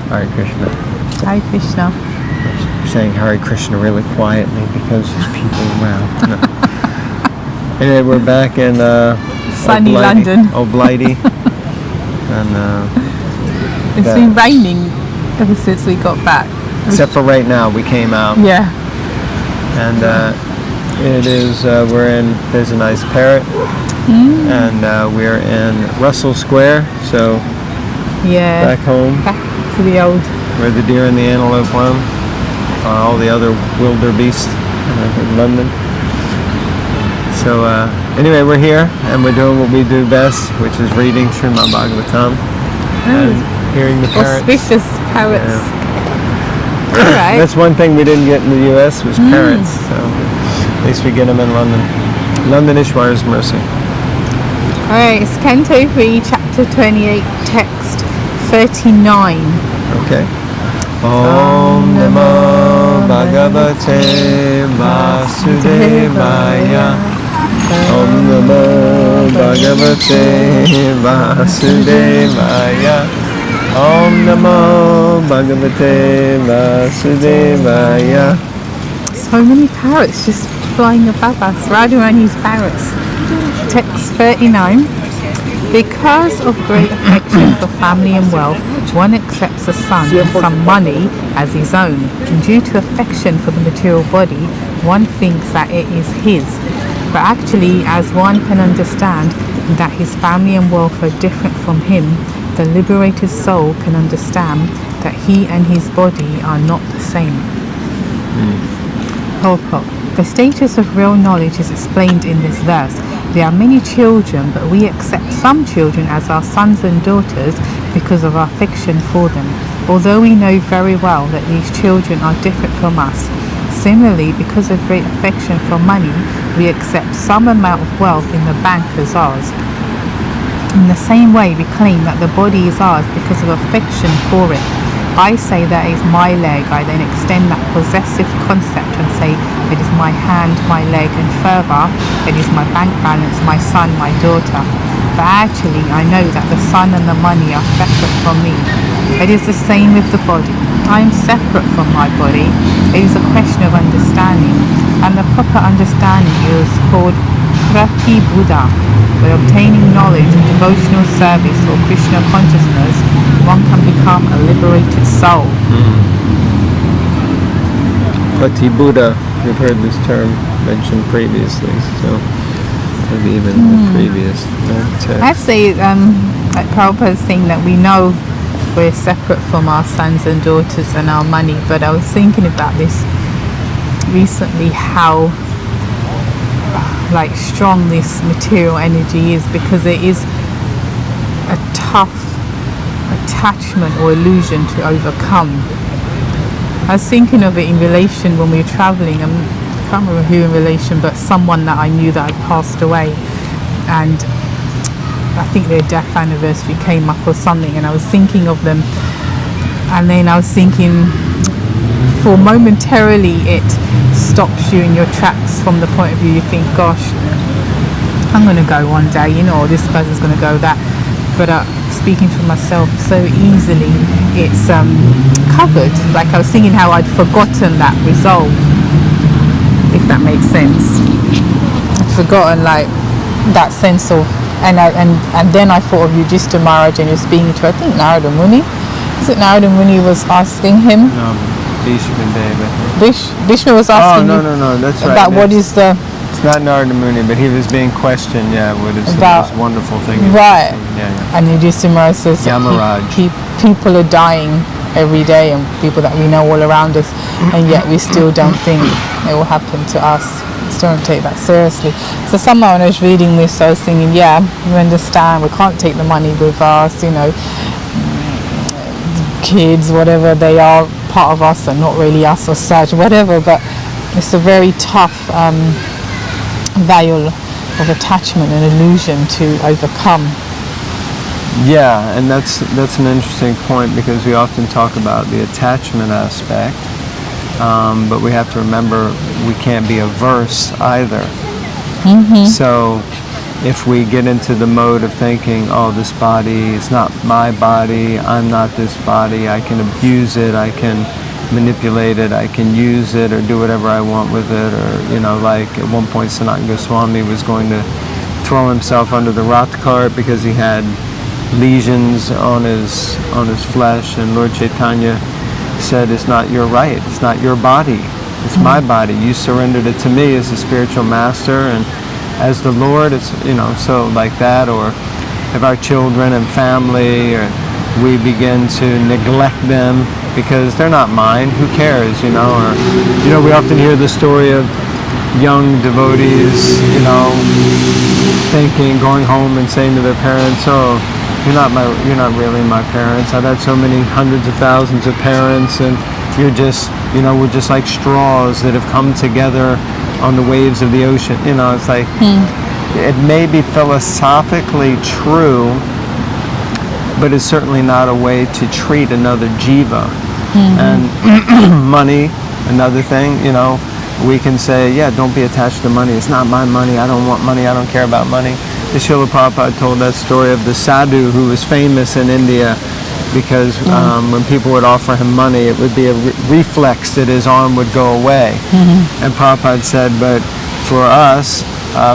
Hare Krishna. Hare Krishna. I'm saying Hare Krishna really quietly because there's people around. No. Anyway, we're back in sunny London. Old Blighty. And it's been raining ever since we got back. Except for right now, we came out. Yeah. And it is, there's a nice parrot. And we're in Russell Square, so back home. Back to the old. Where the deer and the antelope roam. All the other wildebeest in London. So anyway, we're here and we're doing what we do best, which is reading Srimad Bhagavatam and hearing the parrots. Auspicious parrots. Yeah. Right. That's one thing we didn't get in the US was parrots. So at least we get them in London. London Ishwar's mercy. Alright, it's Canto 3, Chapter 28, Text 39. Okay. Om Namo Bhagavate Vasudevaya. Om Namo Bhagavate Vasudevaya. Om Namo Bhagavate Vasudevaya. So many parrots just flying above us. Radharani's parrots. Text 39. Because of great affection for family and wealth, one accepts a son and some money as his own. And due to affection for the material body, one thinks that it is his. But actually, as one can understand that his family and wealth are different from him, the liberated soul can understand that he and his body are not the same. Purport. The status of real knowledge is explained in this verse. There are many children, but we accept some children as our sons and daughters because of our affection for them, although we know very well that these children are different from us. Similarly, because of great affection for money, we accept some amount of wealth in the bank as ours. In the same way, we claim that the body is ours because of affection for it. I say that is my leg, I then extend that possessive concept and say it is my hand, my leg, and further, it is my bank balance, my son, my daughter. But actually, I know that the son and the money are separate from me. It is the same with the body. I am separate from my body. It is a question of understanding, and the proper understanding is called Prati Buddha. By obtaining knowledge and devotional service or Krishna consciousness, one can become a liberated soul. Prati Buddha, we've heard this term mentioned previously, so maybe even the previous text. I'd say like Prabhupada's saying that we know we're separate from our sons and daughters and our money, but I was thinking about this recently, how strong this material energy is, because it is a tough attachment or illusion to overcome. I was thinking of it in relation when we were traveling. I can't remember who in relation, but someone that I knew that had passed away, and I think their death anniversary came up or something, and I was thinking of them, and then I was thinking, for momentarily it stops you in your tracks from the point of view you think, gosh, I'm going to go one day, or this person's going to go that. But speaking for myself, so easily it's covered. Like I was thinking how I'd forgotten that resolve, if that makes sense. I'd forgotten that sense of, and then I thought of Yudhishthira Maharaj, and you're speaking to, I think, Narada Muni. Is it Narada Muni was asking him? No, Bhishma Dev. Bhishma was asking no, that's right. About what is the... It's not Narada Muni, but he was being questioned, what is the most wonderful thing? Right. Yeah. And Yudhishthira Maharaj says people are dying every day, and people that we know all around us, and yet we still don't think it will happen to us. Still don't take that seriously. So somehow when I was reading this, I was thinking, we understand, we can't take the money with us, kids, whatever they are, part of us and not really us or such, whatever, but it's a very tough veil of attachment and illusion to overcome. Yeah, and that's an interesting point, because we often talk about the attachment aspect, but we have to remember we can't be averse either. So if we get into the mode of thinking, oh, this body is not my body, I'm not this body, I can abuse it, I can manipulate it, I can use it or do whatever I want with it, or, like at one point Sanatana Goswami was going to throw himself under the rock cart because he had lesions on his flesh, and Lord Chaitanya said, it's not your right, it's not your body, it's my body, you surrendered it to me as the spiritual master and as the Lord. It's so like that. Or if our children and family, or we begin to neglect them because they're not mine, who cares, or we often hear the story of young devotees, thinking, going home and saying to their parents, oh, you're not really my parents. I've had so many hundreds of thousands of parents, and you're just, we're just like straws that have come together on the waves of the ocean. It's like, it may be philosophically true, but it's certainly not a way to treat another jiva. And money, another thing, we can say, yeah, don't be attached to money. It's not my money. I don't want money. I don't care about money. The Srila Prabhupada told that story of the sadhu who was famous in India because when people would offer him money, it would be a reflex that his arm would go away. And Prabhupada said, but for us,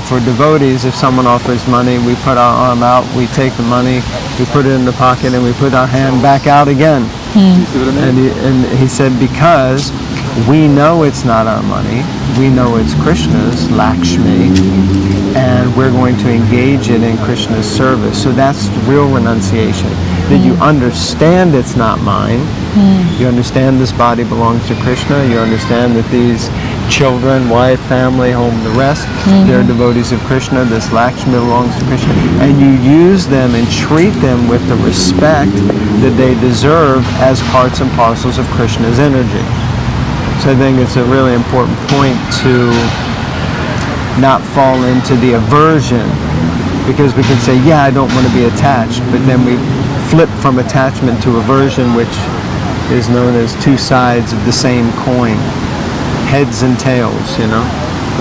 for devotees, if someone offers money, we put our arm out, we take the money, we put it in the pocket, and we put our hand back out again. And he said, because we know it's not our money, we know it's Krishna's, Lakshmi, and we're going to engage it in Krishna's service. So that's real renunciation. That you understand it's not mine, you understand this body belongs to Krishna, you understand that these children, wife, family, home, the rest, they're devotees of Krishna, this Lakshmi belongs to Krishna, and you use them and treat them with the respect that they deserve as parts and parcels of Krishna's energy. So I think it's a really important point to not fall into the aversion, because we can say, yeah, I don't want to be attached, but then we flip from attachment to aversion, which is known as two sides of the same coin, heads and tails,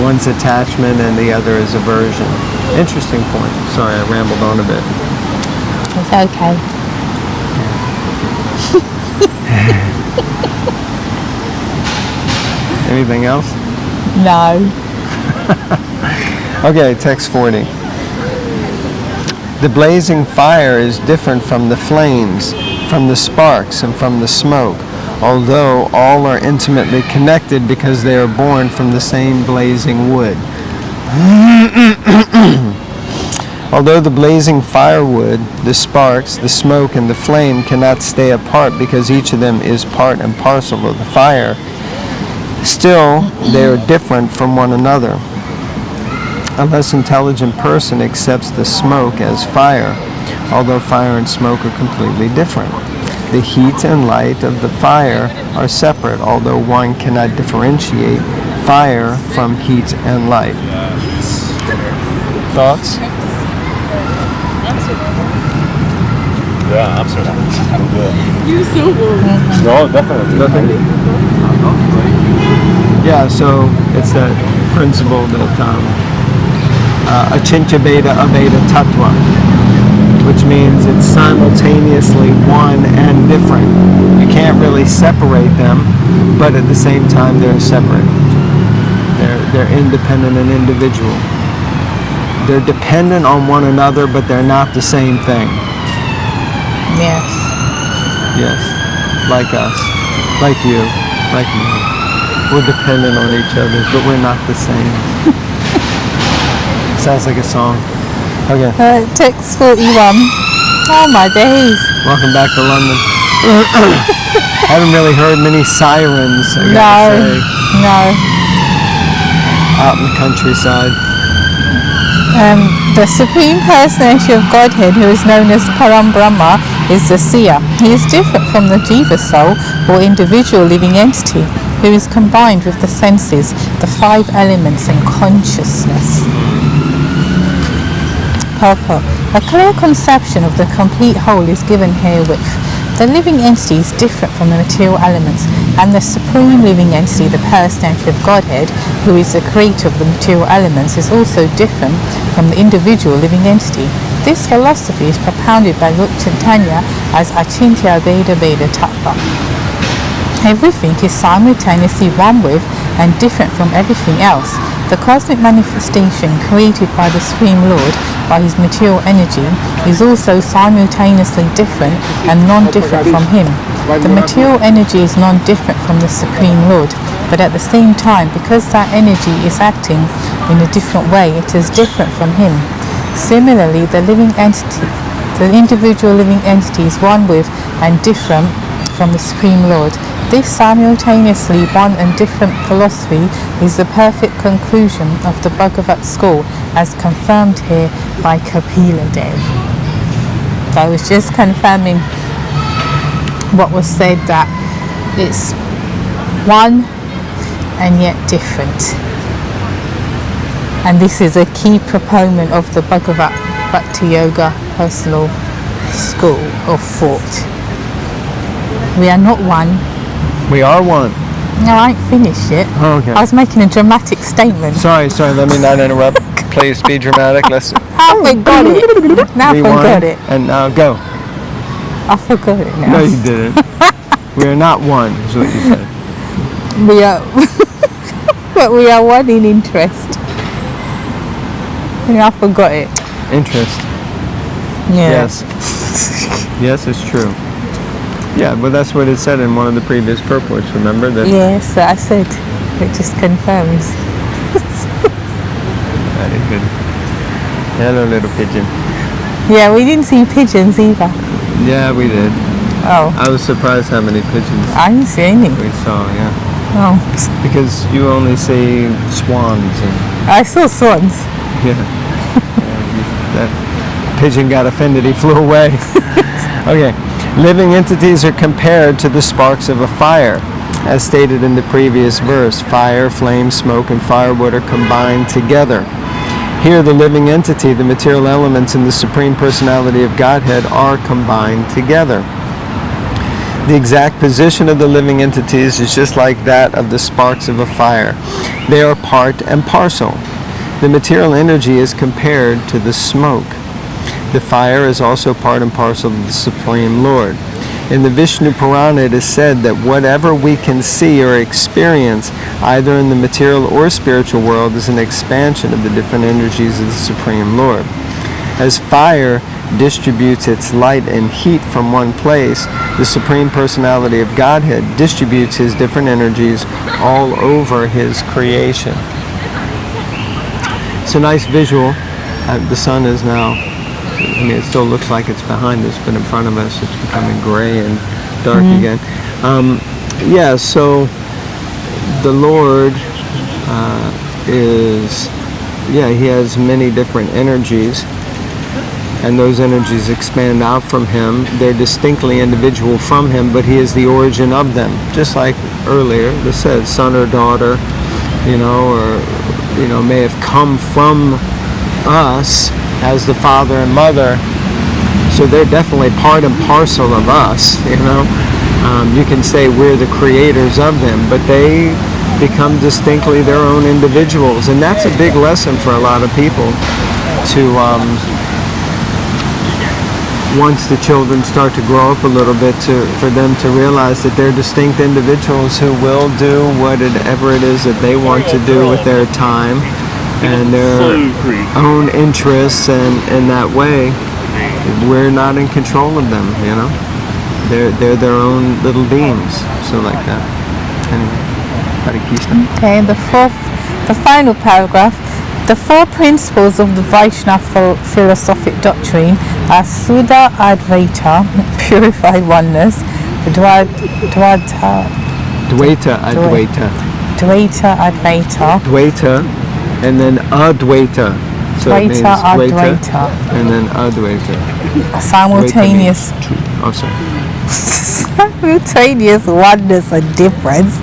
One's attachment and the other is aversion. Interesting point. Sorry, I rambled on a bit. It's okay. Anything else? No. Okay, text 40. The blazing fire is different from the flames, from the sparks, and from the smoke, although all are intimately connected because they are born from the same blazing wood. Although the blazing firewood, the sparks, the smoke, and the flame cannot stay apart because each of them is part and parcel of the fire, still they are different from one another. A less intelligent person accepts the smoke as fire, although fire and smoke are completely different. The heat and light of the fire are separate, although one cannot differentiate fire from heat and light. Thoughts? Yeah, absolutely. You're so warm. No, definitely. Nothing? Yeah, so it's that principle that achintya beta abeta tattva, which means it's simultaneously one and different. You can't really separate them, but at the same time they're separate. They're independent and individual. They're dependent on one another, but they're not the same thing. Yes. Yes, like us, like you, like me. We're dependent on each other, but we're not the same. Sounds like a song. Okay. Text 41. Oh my days. Welcome back to London. Haven't really heard many sirens, I gotta say. No. Out in the countryside. The Supreme Personality of Godhead, who is known as Param Brahma, is the seer. He is different from the Jiva soul, or individual living entity, who is combined with the senses, the five elements, and consciousness. Purport. A clear conception of the complete whole is given herewith. The living entity is different from the material elements, and the supreme living entity, the personality of Godhead, who is the creator of the material elements, is also different from the individual living entity. This philosophy is propounded by Lord Chaitanya as Achintya Veda Veda Tattva. Everything is simultaneously one with and different from everything else. The cosmic manifestation created by the Supreme Lord by his material energy is also simultaneously different and non-different from him. The material energy is non-different from the Supreme Lord, but at the same time, because that energy is acting in a different way, it is different from him. Similarly, the living entity, the individual living entity is one with and different from the Supreme Lord. This simultaneously one and different philosophy is the perfect conclusion of the Bhagavat school, as confirmed here by Kapila Dev. So I was just confirming what was said, that it's one and yet different. And this is a key proponent of the Bhagavat Bhakti Yoga personal school of thought. We are not one. We are one. No, I ain't finished yet. Oh, okay. I was making a dramatic statement. Sorry, let me not interrupt. Please be dramatic. Let's I forgot it. Now I forgot it. And now go. I forgot it now. No, you didn't. We are not one, is what you said. We are, but we are one in interest. And I forgot it. Interest. Yeah. Yes. Yes, it's true. Yeah, but that's what it said in one of the previous purports, remember? That Yes, I said. It just confirms. Very good. Hello, little pigeon. Yeah, we didn't see pigeons either. Yeah, we did. Oh, I was surprised how many pigeons I didn't see any. we saw, yeah. Oh, Because you only see swans and, I saw swans. yeah. That pigeon got offended, he flew away. Okay. Living entities are compared to the sparks of a fire. As stated in the previous verse, fire, flame, smoke, and firewood are combined together. Here, the living entity, the material elements, and the Supreme Personality of Godhead are combined together. The exact position of the living entities is just like that of the sparks of a fire. They are part and parcel. The material energy is compared to the smoke. The fire is also part and parcel of the Supreme Lord. In the Vishnu Purana, it is said that whatever we can see or experience, either in the material or spiritual world, is an expansion of the different energies of the Supreme Lord. As fire distributes its light and heat from one place, the Supreme Personality of Godhead distributes his different energies all over his creation. It's a nice visual. The sun is now, it still looks like it's behind us, but in front of us it's becoming gray and dark again. So the Lord he has many different energies, and those energies expand out from him. They're distinctly individual from him, but he is the origin of them. Just like earlier, it said son or daughter, may have come from us as the father and mother, so they're definitely part and parcel of us. You can say we're the creators of them, but they become distinctly their own individuals, and that's a big lesson for a lot of people to once the children start to grow up a little bit, for them to realize that they're distinct individuals who will do whatever it is that they want to do with their time and their own interests, and in that way we're not in control of them. They're their own little beings. So like that. Anyway, Hare Krishna. Okay, the final paragraph. The four principles of the Vaishnava philosophic doctrine are Suddha Advaita, purified oneness, Dvaita Advaita. Dvaita Advaita, Dvaita, and then Advaita. So it means Dvaita Dvaita, and then Advaita. simultaneous. Simultaneous oneness and difference,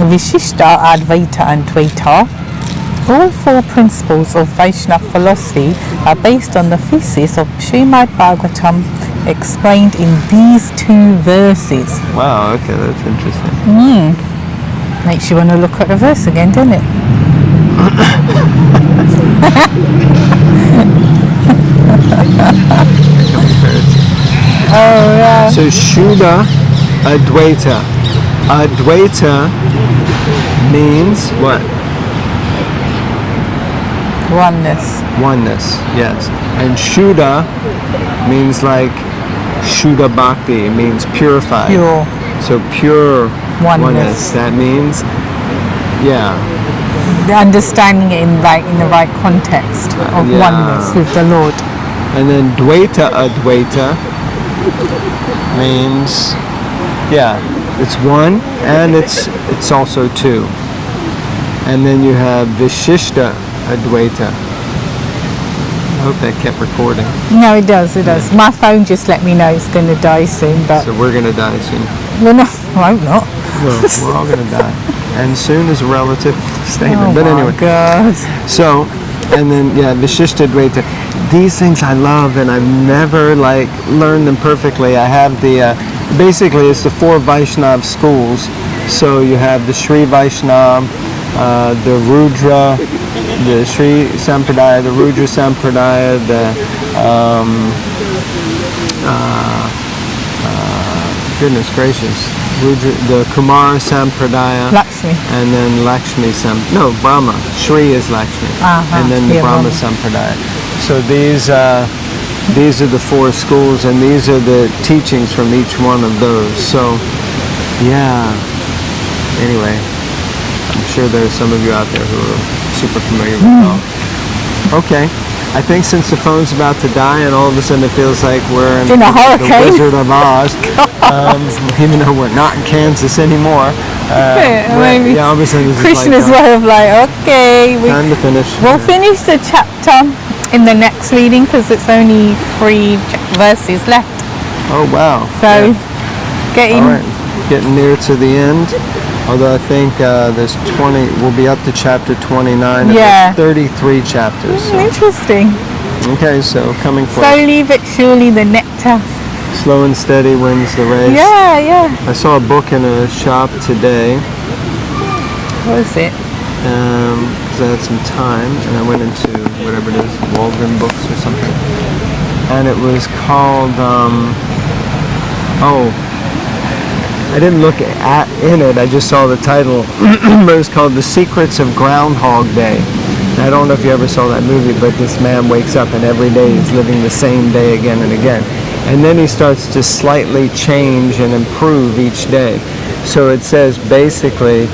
Vishishta, Advaita and Dvaita. All four principles of Vaishnava philosophy are based on the thesis of Srimad Bhagavatam explained in these 2 verses. Wow, okay, that's interesting. Makes you want to look at the verse again, doesn't it? Oh, yeah. So Shuddha Advaita. Advaita means what? Oneness. Oneness, yes. And Shuddha means like Shuddha Bhakti. It means purified. Pure. So pure Oneness. That means, yeah. The understanding it in the right context of Yeah. oneness with the Lord. And then Dvaita Advaita means, yeah, it's one and it's also 2. And then you have Vishishta Advaita. I hope that kept recording. No, it does. My phone just let me know it's going to die soon, but So we're going to die soon. well, no, I hope not. Well, we're all going to die. And soon is a relative statement. Oh But my anyway. God. So, and then, yeah, Vishishta Advaita. These things I love, and I've never, learned them perfectly. I have basically it's the 4 Vaishnav schools. So you have the Sri Vaishnav, the Rudra, the Sri Sampradaya, the Rudra Sampradaya, goodness gracious, the Kumara Sampradaya, Lakshmi. and then Lakshmi Brahma. Shri is Lakshmi, and then the Brahma Sampradaya. So these are the 4 schools, and these are the teachings from each one of those. So, yeah. Anyway, I'm sure there's some of you out there who are super familiar with it all. Okay. I think since the phone's about to die and all of a sudden it feels like we're in a the hurricane. Wizard of Oz, even though we're not in Kansas anymore. Maybe all of a sudden it's Krishna's way of okay, time to finish. we'll finish the chapter in the next reading because it's only 3 verses left. Oh, wow. So, Yeah. All right. Getting near to the end. Although I think there's 20, we'll be up to chapter 29. And Yeah. there's 33 chapters. So. Interesting. Okay, so coming close. Slowly but surely the nectar. Slow and steady wins the race. Yeah. I saw a book in a shop today. What is it? Because I had some time, and I went into whatever it is, Waldron Books or something. And it was called, I didn't look in it, I just saw the title. But it was called The Secrets of Groundhog Day. And I don't know if you ever saw that movie, but this man wakes up and every day he's living the same day again and again. And then he starts to slightly change and improve each day. So it says basically,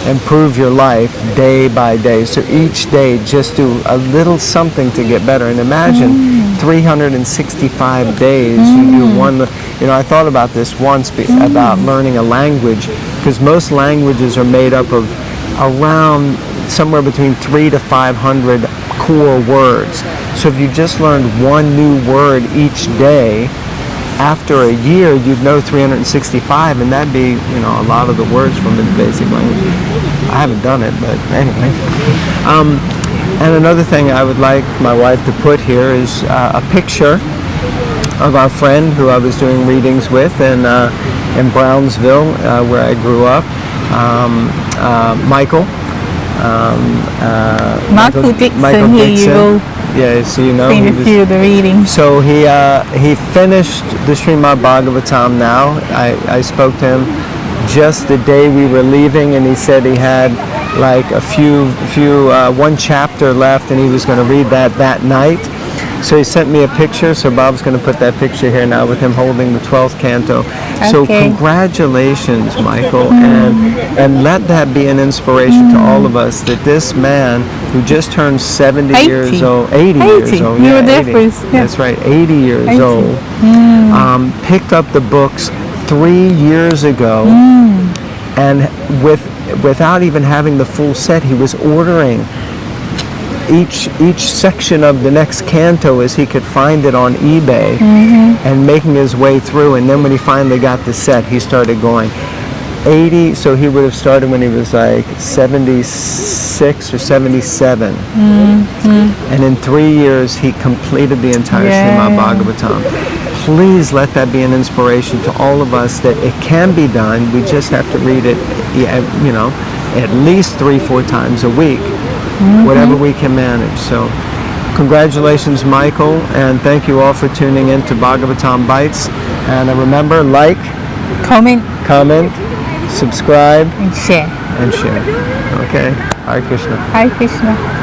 improve your life day by day. So each day just do a little something to get better. And imagine 365 days you do one. I thought about this once about learning a language, because most languages are made up of around somewhere between 300 to 500 core words. So if you just learned one new word each day, after a year you'd know 365, and that'd be a lot of the words from the basic language. I haven't done it, but anyway. And another thing I would like my wife to put here is a picture of our friend who I was doing readings with in Brownsville, where I grew up, Michael. Michael Dixon, here you will. Yeah, so you know. Seen a few of the readings. So he finished the Srimad Bhagavatam now. I spoke to him just the day we were leaving, and he said he had like one chapter left, and he was going to read that night. So he sent me a picture, so Bob's going to put that picture here now with him holding the 12th canto. So congratulations, Michael, and let that be an inspiration to all of us, that this man who just turned 70 years old, 80 years old, you were there 80, for that's right, 80 years old, picked up the books 3 years ago, and without even having the full set, he was ordering each section of the next canto as he could find it on eBay, and making his way through. And then when he finally got the set, he started going, 80, so he would have started when he was like 76 or 77. And in 3 years, he completed the entire Srimad Bhagavatam. Please let that be an inspiration to all of us that it can be done. We just have to read it, you know, at least 3-4 times a week, whatever we can manage. So congratulations, Michael, and thank you all for tuning in to Bhagavatam Bites. And remember, like, Comment comment, subscribe, and share. and share. Okay? Hare Krishna. Hare Krishna.